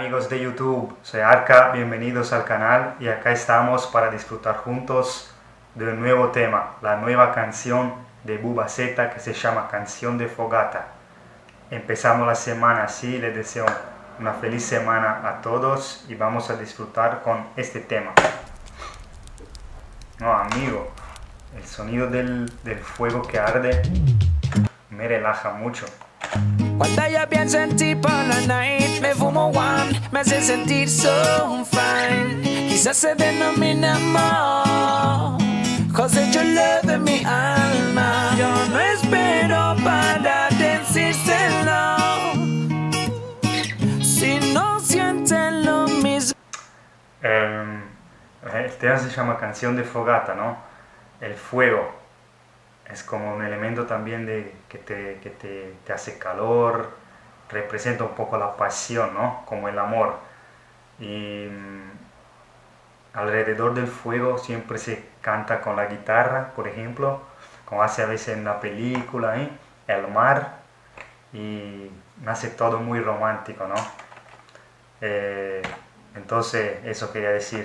amigos de YouTube? Soy Arca, bienvenidos al canal y acá estamos para disfrutar juntos de un nuevo tema, la nueva canción de Bubba Zeta que se llama Canción de Fogata. Empezamos la semana así, les deseo una feliz semana a todos y vamos a disfrutar con este tema. No, amigo, el sonido del fuego que arde me relaja mucho. Cuando yo pienso en ti por la night, me fumo one, me hace sentir so fine. Quizás se denomina amor, cause your love en mi alma. Yo no espero para decírselo, si no sienten lo mismo. El tema se llama Canción de Fogata, ¿no? El fuego es como un elemento también que te hace calor, representa un poco la pasión, ¿no? Como el amor. Y alrededor del fuego siempre se canta con la guitarra, por ejemplo, como hace a veces en la película, el mar, y nace todo muy romántico, ¿no? Entonces, eso quería decir.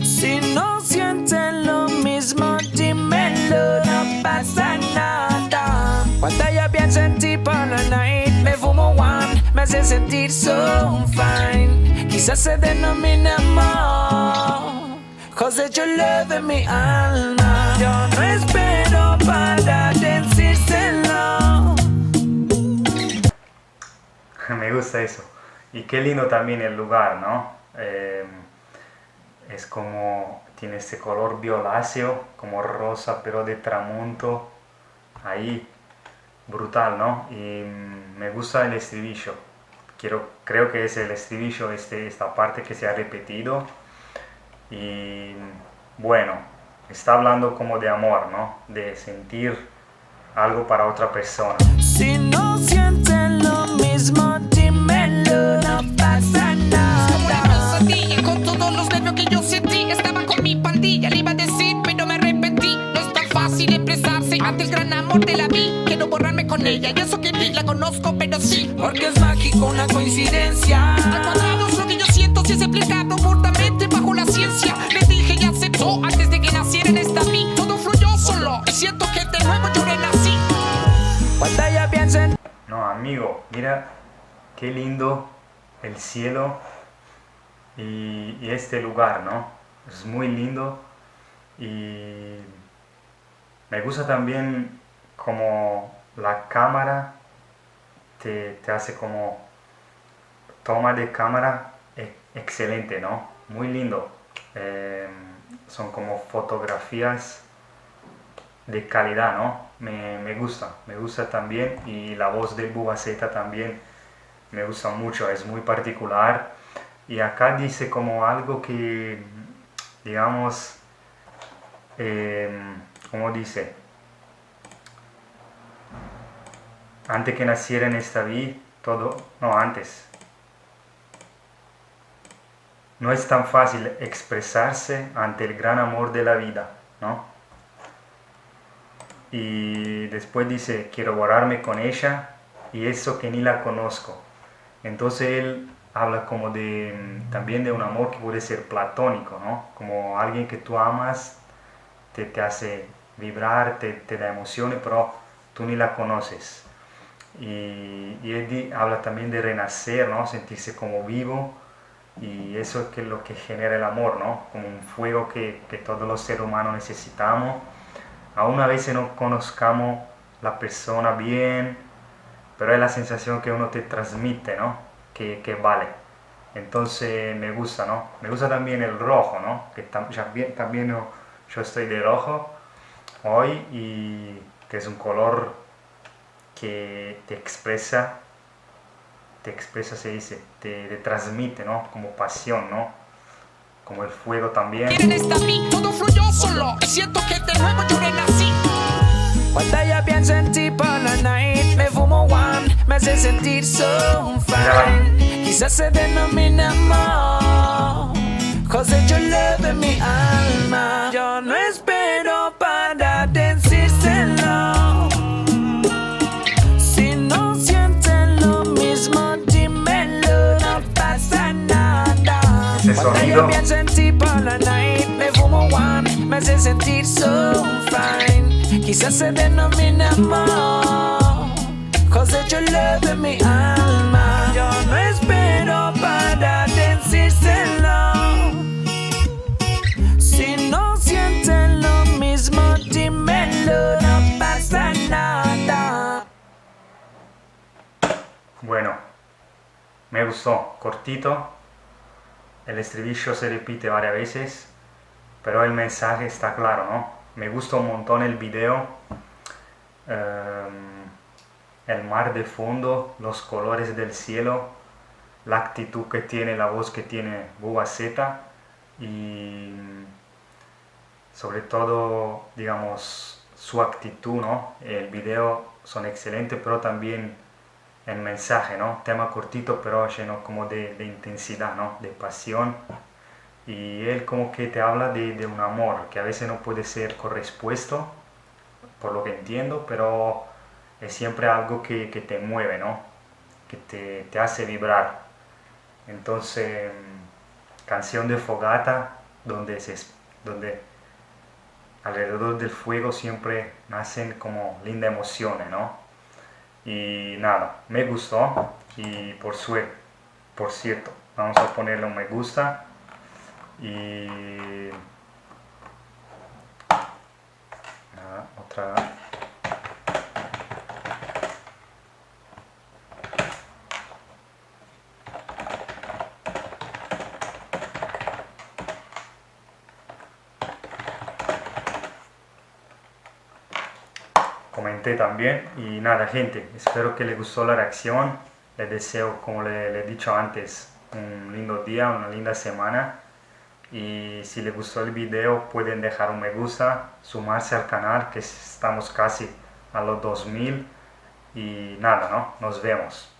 Si no sienten lo mismo, dímelo, no pasa nada. Cuando yo pienso en ti por la night, me fumo one, me hace sentir so fine. Quizás se denomina amor, cause your love en mi alma. Yo no espero para decírselo. Me gusta eso. Y qué lindo también el lugar, ¿no? Es como, tiene este color violáceo, como rosa, pero de tramonto, ahí, brutal, ¿no? Y me gusta el estribillo, creo que es el estribillo, esta parte que se ha repetido, y bueno, está hablando como de amor, ¿no? De sentir algo para otra persona. Si no sienten lo mismo, dímelo, no pasa nada. Como una pesadilla, con todos los nervios que yo sentí. Estaba con mi pandilla, le iba a decir, pero me arrepentí. No es tan fácil expresarse ante el gran amor de la vi. Quiero borrarme con ella, y eso que ni la conozco, pero sí. Porque es mágico, una coincidencia. Al cuadrado es lo que yo siento, si es explicado cortamente bajo la ciencia. Le dije y aceptó antes de que naciera en esta mí. Todo fluyó solo, y siento que de nuevo yo renací. Cuando yo pienso en No, amigo, mira qué lindo el cielo y este lugar, ¿no? Es muy lindo y me gusta también como la cámara te hace como toma de cámara excelente, ¿no? Muy lindo. Son como fotografías de calidad, ¿no? Me gusta también, y la voz de Bubba Zeta también me gusta mucho, es muy particular, y acá dice como algo que, digamos, ¿cómo dice? Antes que naciera en esta vida, antes. No es tan fácil expresarse ante el gran amor de la vida, ¿no? Y después dice, quiero borrarme con ella y eso que ni la conozco. Entonces él habla como también de un amor que puede ser platónico, ¿no? Como alguien que tú amas, te hace vibrar, te da emociones, pero tú ni la conoces. Y él habla también de renacer, ¿no? Sentirse como vivo, y eso es lo que genera el amor, ¿no? Como un fuego que todos los seres humanos necesitamos. Aún a veces no conozcamos la persona bien, pero es la sensación que uno te transmite, ¿no? Que vale. Entonces me gusta, ¿no? Me gusta también el rojo, ¿no? Que también yo estoy de rojo hoy, y que es un color que te expresa, se dice, te transmite, ¿no? Como pasión, ¿no? Como el fuego también. Quieren esta mí, todo fluyó solo, y siento que de nuevo yo renací. Cuando yo pienso en ti por la night, me fumo one, me hace sentir so fine. Quizás se denomina amor, cause your love en mi alma. Yo no espero para decírselo, si no sienten lo mismo, dime. sentido. yo pienso en ti por la night. Me fumo one, me hace sentir so fine. Quizás se denomina amor, cause your love en mi alma. Yo no espero para decírselo. Si no sientes lo mismo, dímelo, no pasa nada. Bueno, me gustó, cortito, el estribillo se repite varias veces, pero el mensaje está claro, ¿no? Me gusta un montón el video, el mar de fondo, los colores del cielo, la actitud que tiene, la voz que tiene Bubba Z y sobre todo, digamos, su actitud, ¿no? El video son excelentes, pero también el mensaje, ¿no? Tema cortito, pero lleno como de intensidad, ¿no? De pasión. Y él como que te habla de un amor que a veces no puede ser correspuesto, por lo que entiendo, pero es siempre algo que te mueve, ¿no? Que te hace vibrar. Entonces, canción de fogata, donde alrededor del fuego siempre nacen como lindas emociones, ¿no? Y nada, me gustó y por cierto, vamos a ponerle un me gusta y nada, otra. Comenté también y nada gente, espero que les gustó la reacción, les deseo como le he dicho antes un lindo día, una linda semana y si les gustó el video pueden dejar un me gusta, sumarse al canal que estamos casi a los 2000 y nada, ¿no? Nos vemos.